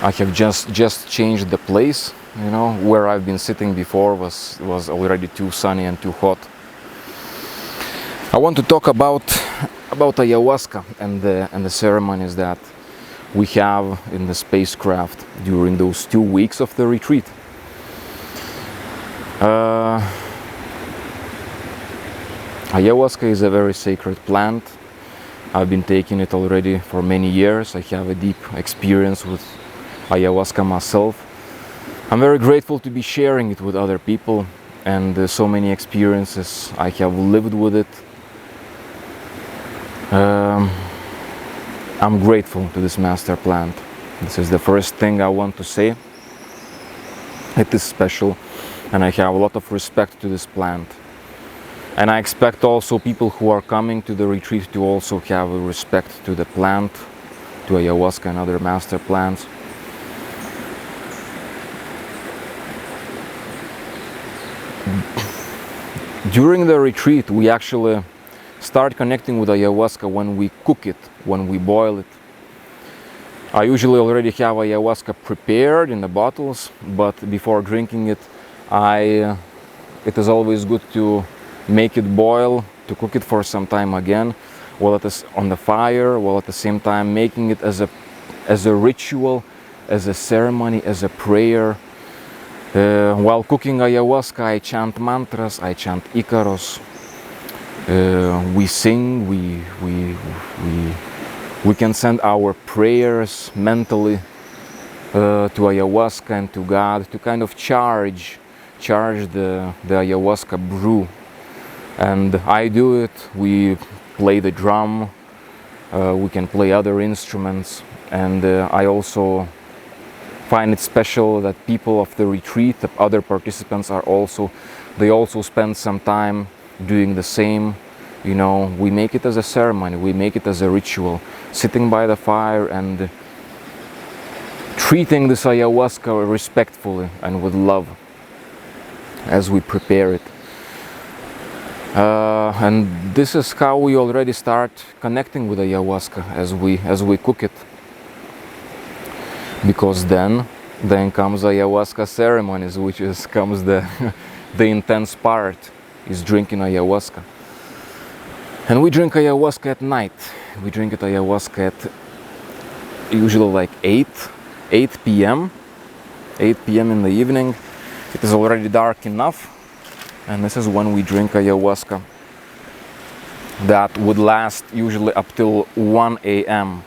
I have just changed the place. You know, where I've been sitting before was already too sunny and too hot. I want to talk about ayahuasca and the ceremonies that we have in the spacecraft during those 2 weeks of the retreat. Ayahuasca is a very sacred plant. I've been taking it already for many years. I have a deep experience with ayahuasca myself. I'm very grateful to be sharing it with other people, and so many experiences I have lived with it. I'm grateful to this master plant. This is the first thing I want to say. It is special, and I have a lot of respect to this plant. And I expect also people who are coming to the retreat to also have a respect to the plant, to ayahuasca and other master plants. During the retreat, we actually start connecting with ayahuasca when we cook it, when we boil it. I usually already have ayahuasca prepared in the bottles, but before drinking it, it is always good to make it boil, to cook it for some time again, while it is on the fire, while at the same time making it as a ritual, as a ceremony, as a prayer. While cooking ayahuasca, I chant mantras, I chant Icaros. We sing, we can send our prayers mentally to ayahuasca and to God to kind of charge the ayahuasca brew. And I do it. We play the drum, we can play other instruments, and I also find it special that people of the retreat, the other participants they also spend some time doing the same. You know, we make it as a ceremony, we make it as a ritual, sitting by the fire and treating this ayahuasca respectfully and with love as we prepare it. And this is how we already start connecting with ayahuasca as we cook it. Because then comes ayahuasca ceremonies, comes the intense part, is drinking ayahuasca. And we drink ayahuasca at night. We drink ayahuasca at usually like 8 p.m. 8 p.m. in the evening. It is already dark enough, and this is when we drink ayahuasca. That would last usually up till 1 a.m.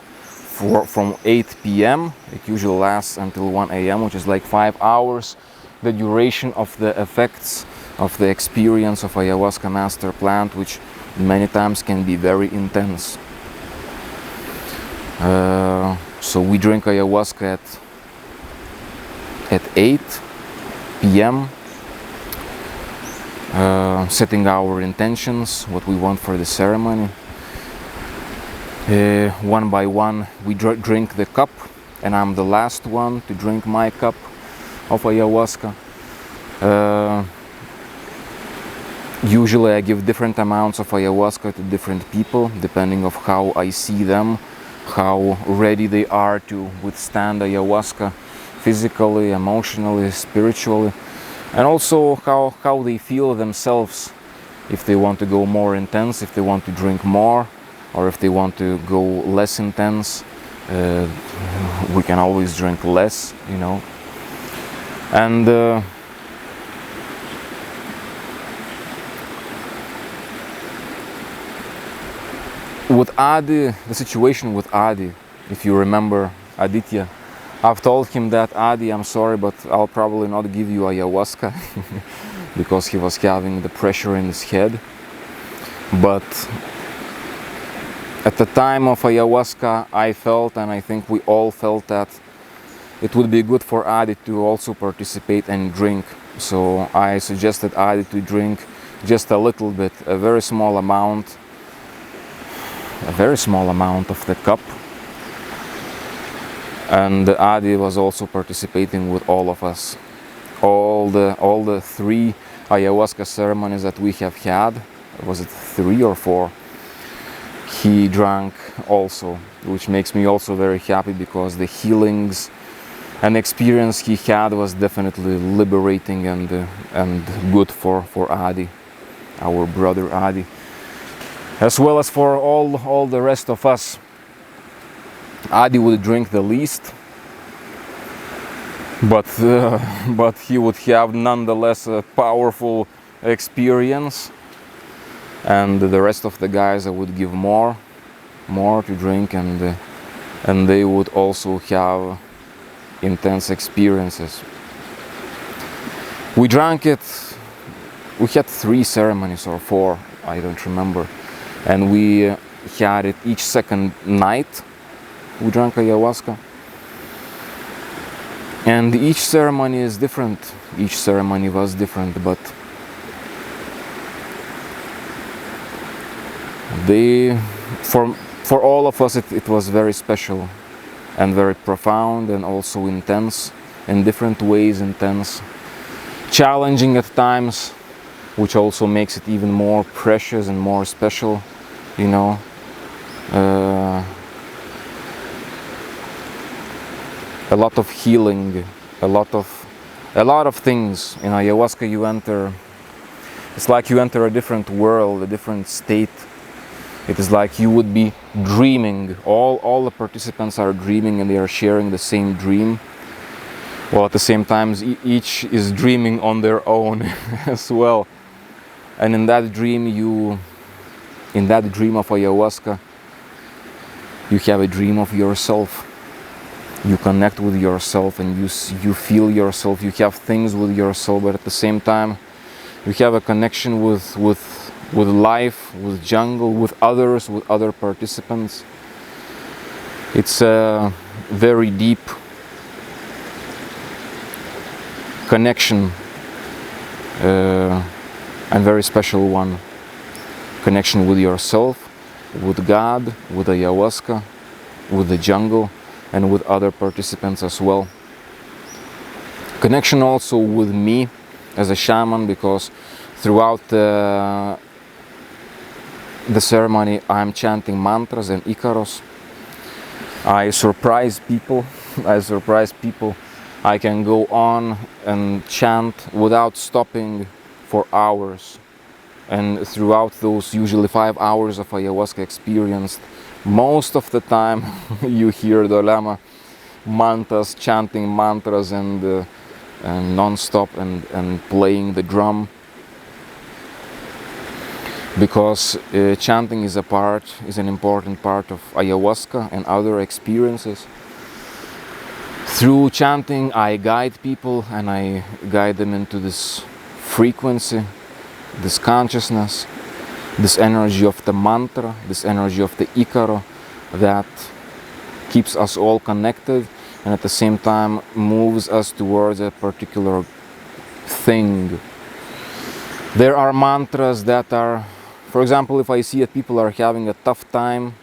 From 8 p.m. it usually lasts until 1 a.m., which is like 5 hours, the duration of the effects of the experience of ayahuasca master plant, which many times can be very intense. So we drink ayahuasca at 8 p.m. Setting our intentions, what we want for the ceremony. One by one we drink the cup, and I'm the last one to drink my cup of ayahuasca. Usually I give different amounts of ayahuasca to different people, depending of how I see them, how ready they are to withstand ayahuasca physically, emotionally, spiritually, and also how they feel themselves, if they want to go more intense, if they want to drink more, or if they want to go less intense. We can always drink less, you know. And with Adi, the situation with Adi, if you remember Aditya, I've told him that, Adi, I'm sorry, but I'll probably not give you ayahuasca because he was having the pressure in his head. But at the time of ayahuasca, I felt, and I think we all felt, that it would be good for Adi to also participate and drink. So I suggested Adi to drink just a little bit, a very small amount of the cup. And Adi was also participating with all of us. All the 3 ayahuasca ceremonies that we have had, was it 3 or 4? He drank also, which makes me also very happy, because the healings And the experience he had was definitely liberating and good for Adi, our brother Adi, as well as for all the rest of us. Adi would drink the least, but he would have nonetheless a powerful experience, and the rest of the guys I would give more to drink, and they would also have intense experiences. We drank it. We had 3 ceremonies or 4, I don't remember, and we had it each second night. We drank ayahuasca, and each ceremony is different. Each ceremony was different, but for all of us it was very special and very profound, and also intense in different ways. Intense, challenging at times, which also makes it even more precious and more special, you know. A lot of healing, a lot of things. In ayahuasca you enter, it's like you enter a different world, a different state. It is like you would be dreaming. All the participants are dreaming, and they are sharing the same dream. Well, at the same time, each is dreaming on their own as well. And in that dream of ayahuasca, you have a dream of yourself. You connect with yourself, and you feel yourself. You have things with yourself, but at the same time, you have a connection with life, with jungle, with others, with other participants. It's a very deep connection, and very special one. Connection with yourself, with God, with ayahuasca, with the jungle, and with other participants as well. Connection also with me as a shaman, because throughout the ceremony I'm chanting mantras and Icaros. I surprise people. I can go on and chant without stopping for hours. And throughout those usually 5 hours of ayahuasca experience, most of the time you hear Dolama, Mantas chanting mantras and non-stop and playing the drum, because chanting is an important part of ayahuasca and other experiences. Through chanting I guide people, and I guide them into this frequency, this consciousness, this energy of the mantra, this energy of the Icaro that keeps us all connected, and at the same time moves us towards a particular thing. There are mantras that are, for example, if I see that people are having a tough time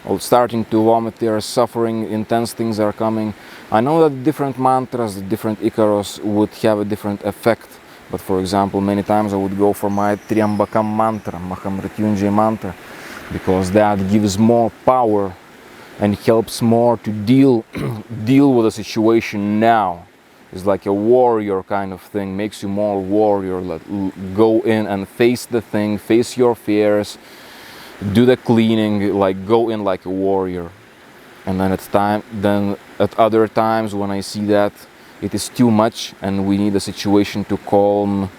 or starting to vomit, they are suffering, intense things are coming, I know that different mantras, the different Icaros would have a different effect. But for example, many times I would go for my Triambakam mantra, Mahamrityunjay mantra, because that gives more power and helps more to deal with the situation now. It's like a warrior kind of thing, makes you more warrior. Like, go in and face the thing, face your fears, do the cleaning, like go in like a warrior. And then at other times when I see that it is too much and we need a situation to calm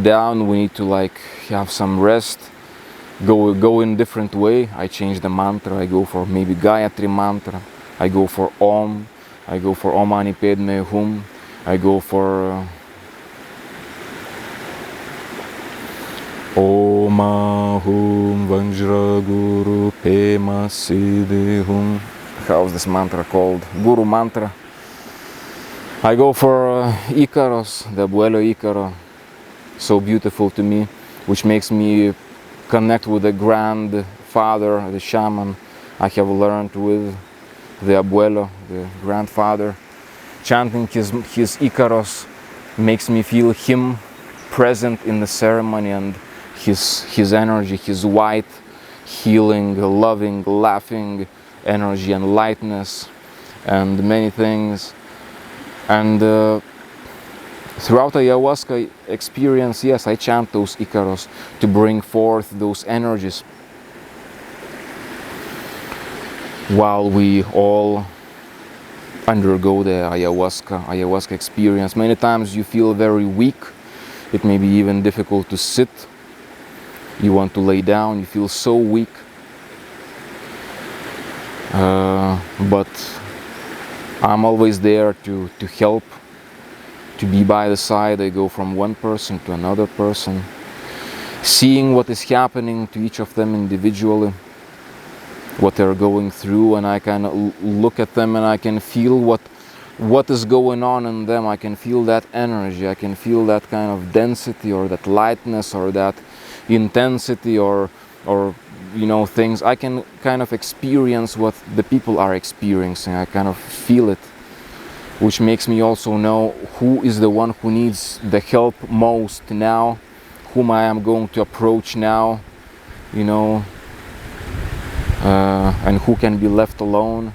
down, we need to like have some rest, go in different way. I change the mantra. I go for maybe Gayatri mantra, I go for Om, I go for Om Mani Padme Hum, I go for Om Hum Vajra Guru Pema Siddhi Hum. How's this mantra called? Guru mantra. I go for Icaros, the Abuelo Icaro, so beautiful to me, which makes me connect with the grandfather, the shaman I have learned with, the Abuelo, the grandfather. Chanting his Icaros makes me feel him present in the ceremony, and his energy, his white, healing, loving, laughing energy and lightness and many things. And throughout ayahuasca experience, yes, I chant those Icaros to bring forth those energies while we all undergo the ayahuasca experience. Many times you feel very weak. It may be even difficult to sit. You want to lay down. You feel so weak. But I'm always there to help, to be by the side. I go from one person to another person, seeing what is happening to each of them individually, what they're going through, and I can look at them and I can feel what is going on in them. I can feel that energy, I can feel that kind of density or that lightness or that intensity or things. I can kind of experience what the people are experiencing. I kind of feel it, which makes me also know who is the one who needs the help most now, whom I am going to approach now, and who can be left alone.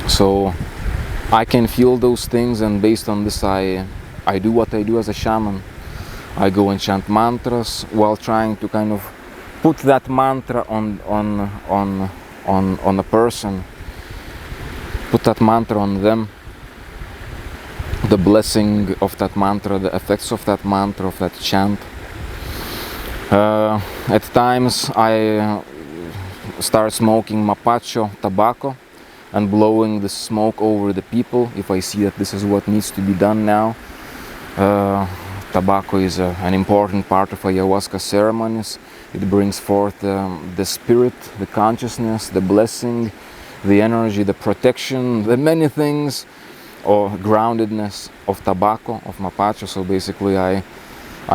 So I can feel those things, and based on this I do what I do as a shaman. I go and chant mantras while trying to kind of put that mantra on a person, put that mantra on them, the blessing of that mantra, the effects of that mantra, of that chant. At times I start smoking mapacho tobacco and blowing the smoke over the people if I see that this is what needs to be done now. Tobacco is an important part of ayahuasca ceremonies. It brings forth the spirit, the consciousness, the blessing, the energy, the protection, the many things, or groundedness of tobacco, of mapacho. So basically I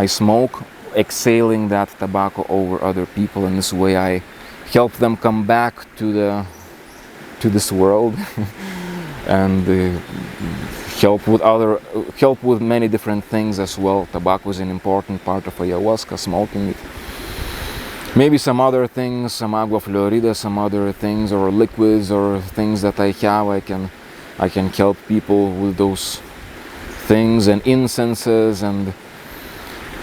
smoke, exhaling that tobacco over other people, and this way I help them come back to this world and help with many different things as well. Tobacco is an important part of ayahuasca, smoking it. Maybe some other things, some agua florida, some other things, or liquids, or things that I have, I can help people with those things, and incenses, and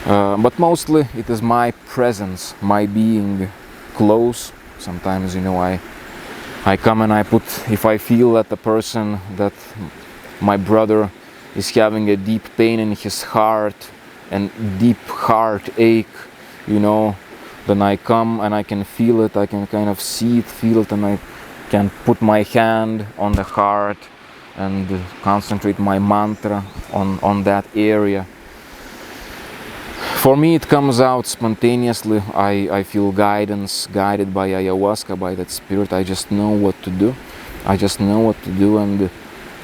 but mostly it is my presence, my being close. Sometimes I come and I put, if I feel that the person, that my brother is having a deep pain in his heart and deep heartache, then I come and I can feel it, I can kind of see it, feel it, and I can put my hand on the heart and concentrate my mantra on that area. For me it comes out spontaneously. I feel guided by ayahuasca, by that spirit. I just know what to do.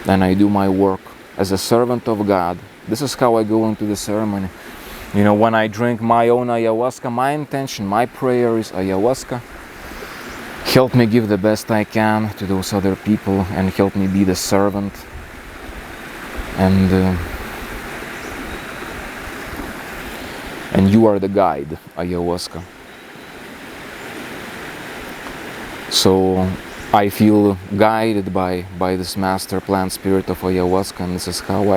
And I do my work as a servant of God. This is how I go into the ceremony. When I drink my own ayahuasca, my intention, my prayer is, ayahuasca, help me give the best I can to those other people, and help me be the servant. And you are the guide, ayahuasca. So I feel guided by this master plant spirit of ayahuasca, and this is how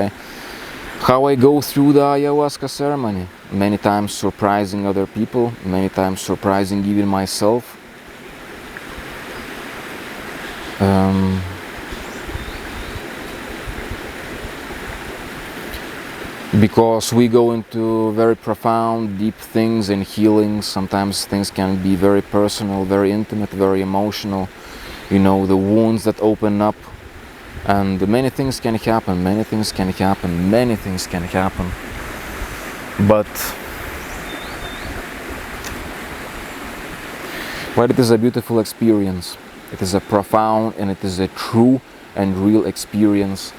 I go through the ayahuasca ceremony. Many times surprising other people, many times surprising even myself. Because we go into very profound, deep things and healings. Sometimes things can be very personal, very intimate, very emotional. The wounds that open up, and many things can happen, But it is a beautiful experience. It is a profound, and it is a true and real experience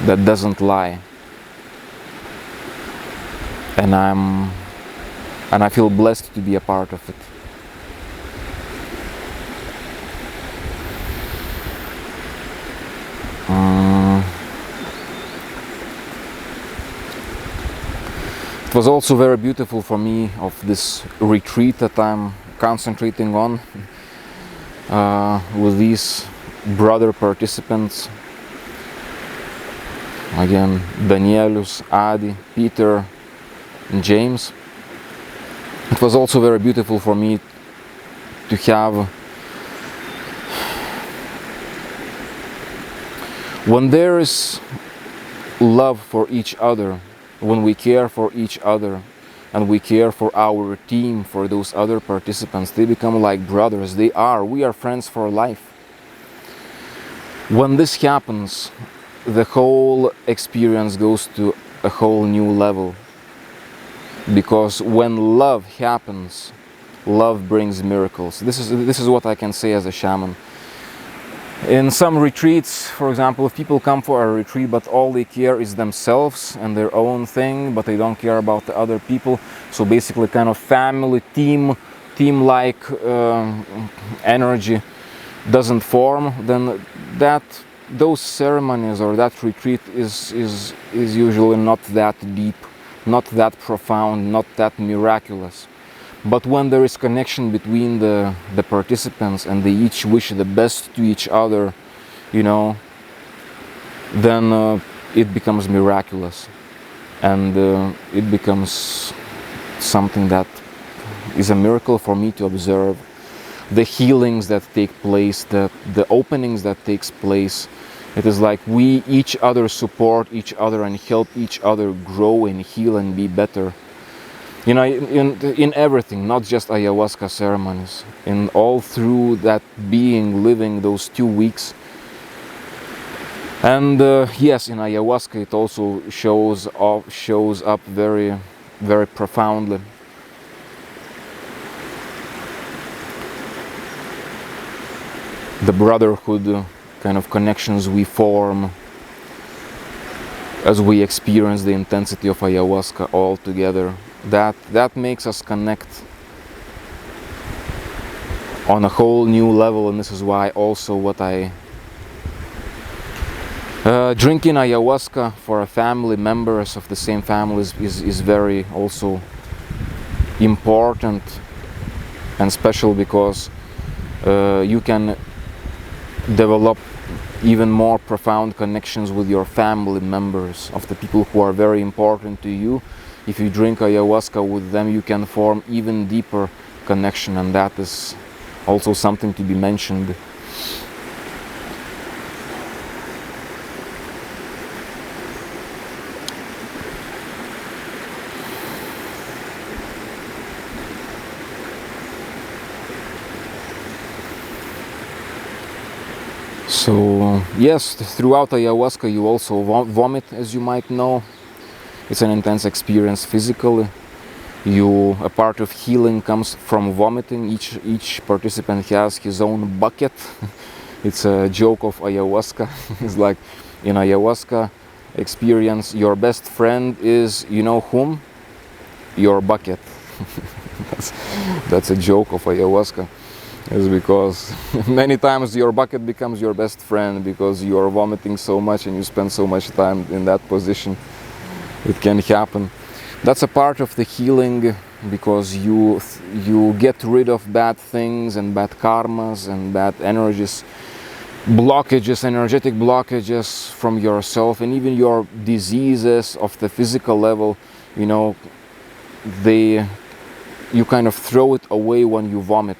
that doesn't lie. And I feel blessed to be a part of it. It was also very beautiful for me of this retreat that I'm concentrating on with these brother participants. Again, Danielius, Adi, Peter, and James. It was also very beautiful for me to have, when there is love for each other, when we care for each other, and we care for our team, for those other participants, they become like brothers. We are friends for life. When this happens, the whole experience goes to a whole new level. Because when love happens, love brings miracles. This is what I can say as a shaman. In some retreats, for example, if people come for a retreat but all they care is themselves and their own thing, but they don't care about the other people, so basically kind of family, team-like energy doesn't form, then those ceremonies or that retreat is usually not that deep, not that profound, not that miraculous. But when there is connection between the participants and they each wish the best to each other, then it becomes miraculous, and it becomes something that is a miracle for me to observe. The healings that take place, the openings that takes place, it is like we each other support each other and help each other grow and heal and be better. In everything, not just ayahuasca ceremonies, in all through that being living those 2 weeks. And yes, in ayahuasca it also shows up very, very profoundly. The brotherhood kind of connections we form as we experience the intensity of ayahuasca all together. That makes us connect on a whole new level, and this is why also what drinking ayahuasca for family members of the same families is very also important and special, because you can develop even more profound connections with your family members, of the people who are very important to you. If you drink ayahuasca with them, you can form even deeper connection, and that is also something to be mentioned. So yes, throughout ayahuasca you also vomit, as you might know. It's an intense experience physically. A part of healing comes from vomiting. Each participant has his own bucket. It's a joke of ayahuasca. It's like in ayahuasca experience, your best friend is, you know whom? Your bucket. That's a joke of ayahuasca. It's because many times your bucket becomes your best friend, because you are vomiting so much and you spend so much time in that position. It can happen. That's a part of the healing, because you get rid of bad things and bad karmas and bad energies, blockages, energetic blockages from yourself, and even your diseases of the physical level. You kind of throw it away when you vomit,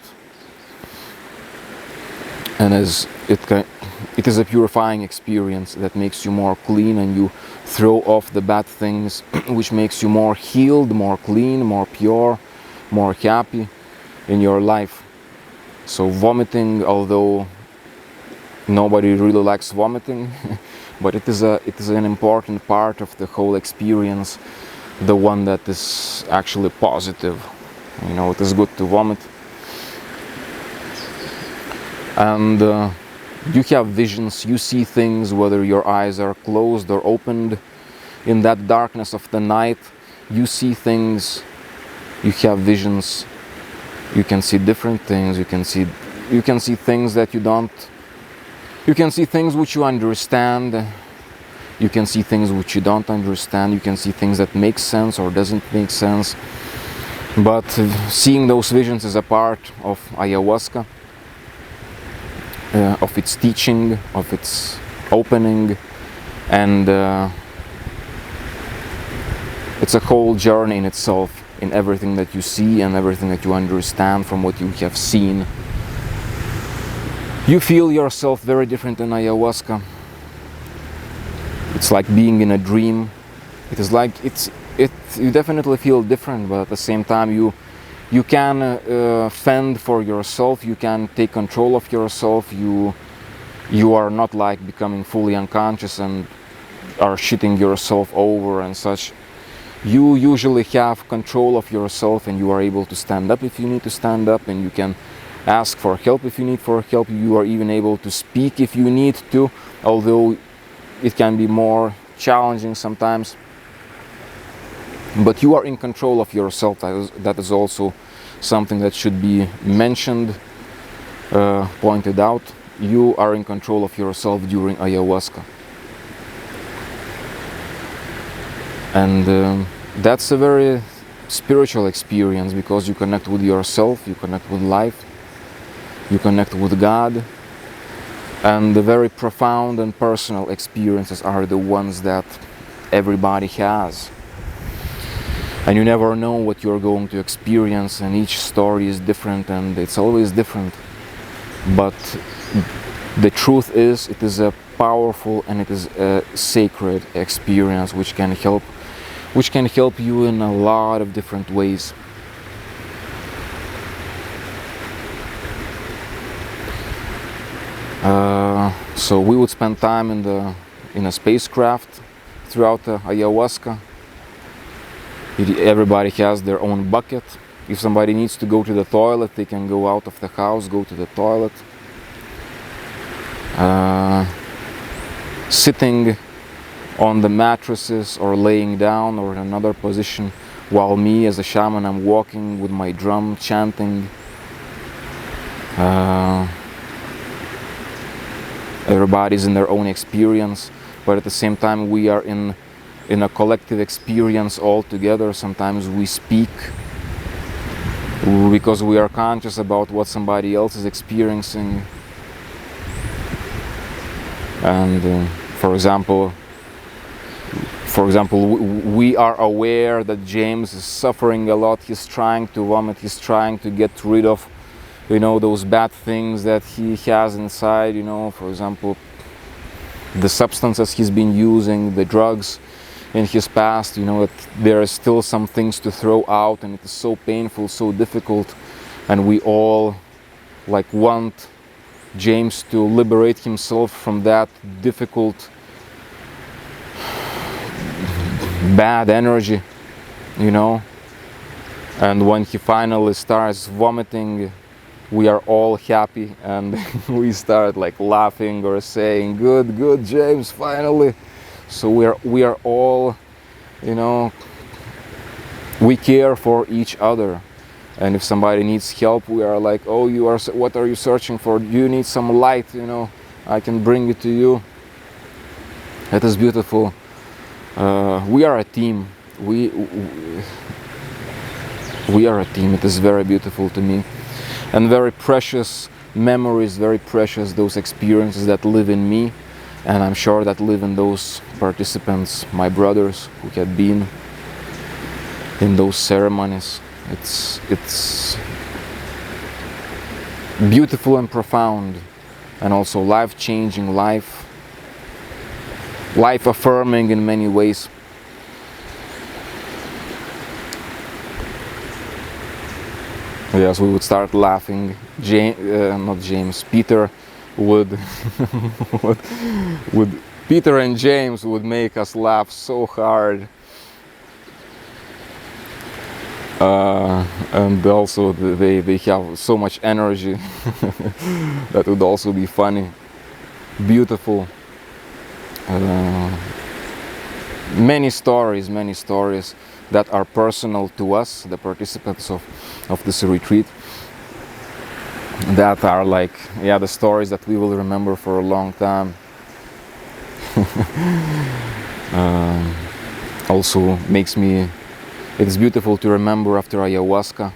and it is a purifying experience that makes you more clean, and you throw off the bad things, which makes you more healed, more clean, more pure, more happy in your life. So vomiting, although nobody really likes vomiting, but it is an important part of the whole experience, the one that is actually positive. It is good to vomit. And you have visions, you see things, whether your eyes are closed or opened. In that darkness of the night, you see things, you have visions, you can see different things, you can see things that you don't, you can see things which you understand, you can see things which you don't understand, you can see things that make sense or doesn't make sense. But seeing those visions is a part of ayahuasca. of its teaching, of its opening, and it's a whole journey in itself, in everything that you see and everything that you understand from what you have seen. You feel yourself very different in ayahuasca. It's like being in a dream. It is like you definitely feel different, but at the same time you can fend for yourself. You can take control of yourself. You are not like becoming fully unconscious and are shitting yourself over and such. You usually have control of yourself, and you are able to stand up if you need to stand up, and you can ask for help if you need for help. You are even able to speak if you need to, although it can be more challenging sometimes. But you are in control of yourself. That is also something that should be mentioned, pointed out. You are in control of yourself during ayahuasca. And that's a very spiritual experience, because you connect with yourself, you connect with life, you connect with God, and the very profound and personal experiences are the ones that everybody has. And you never know what you're going to experience, and each story is different, and it's always different. But the truth is, it is a powerful and it is a sacred experience which can help you in a lot of different ways. So we would spend time in a spacecraft throughout the ayahuasca. Everybody has their own bucket. If somebody needs to go to the toilet, they can go out of the house, go to the toilet. Sitting on the mattresses or laying down or in another position, while me as a shaman, I'm walking with my drum, chanting. Everybody's in their own experience, but at the same time we are in a collective experience all together. Sometimes we speak because we are conscious about what somebody else is experiencing. And for example, we are aware that James is suffering a lot. He's trying to vomit. He's trying to get rid of, those bad things that he has inside. For example, the substances he's been using, the drugs in his past. That there are still some things to throw out, and it is so painful, so difficult, and we all want James to liberate himself from that difficult, bad energy, and when he finally starts vomiting, we are all happy, and we start laughing or saying, good James, finally. So we are all, we care for each other. And if somebody needs help, we are like, oh, what are you searching for? Do you need some light? I can bring it to you. It is beautiful. We are a team. We are a team. It is very beautiful to me, and very precious memories, very precious those experiences that live in me, and I'm sure that live in those participants, my brothers who had been in those ceremonies. It's beautiful and profound, and also life-changing, life-affirming in many ways. Yes, we would start laughing. Peter would Peter and James would make us laugh so hard. And also they have so much energy. That would also be funny. Beautiful. Many stories that are personal to us, the participants of this retreat, that are the stories that we will remember for a long time. Also makes me, it's beautiful to remember after ayahuasca.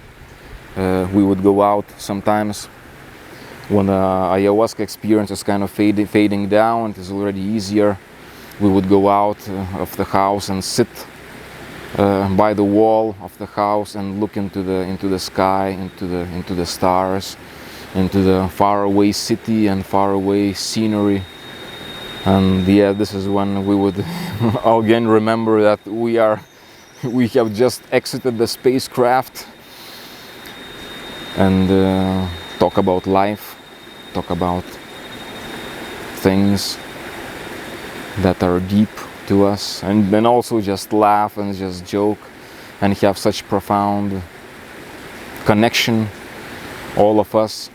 We would go out sometimes when ayahuasca experience is kind of fading down, it is already easier. We would go out of the house and sit by the wall of the house and look into the sky, into the stars, into the faraway city and faraway scenery. And yeah, this is when we would again remember that we have just exited the spacecraft, and talk about life, talk about things that are deep to us, and then also just laugh and just joke and have such profound connection, all of us.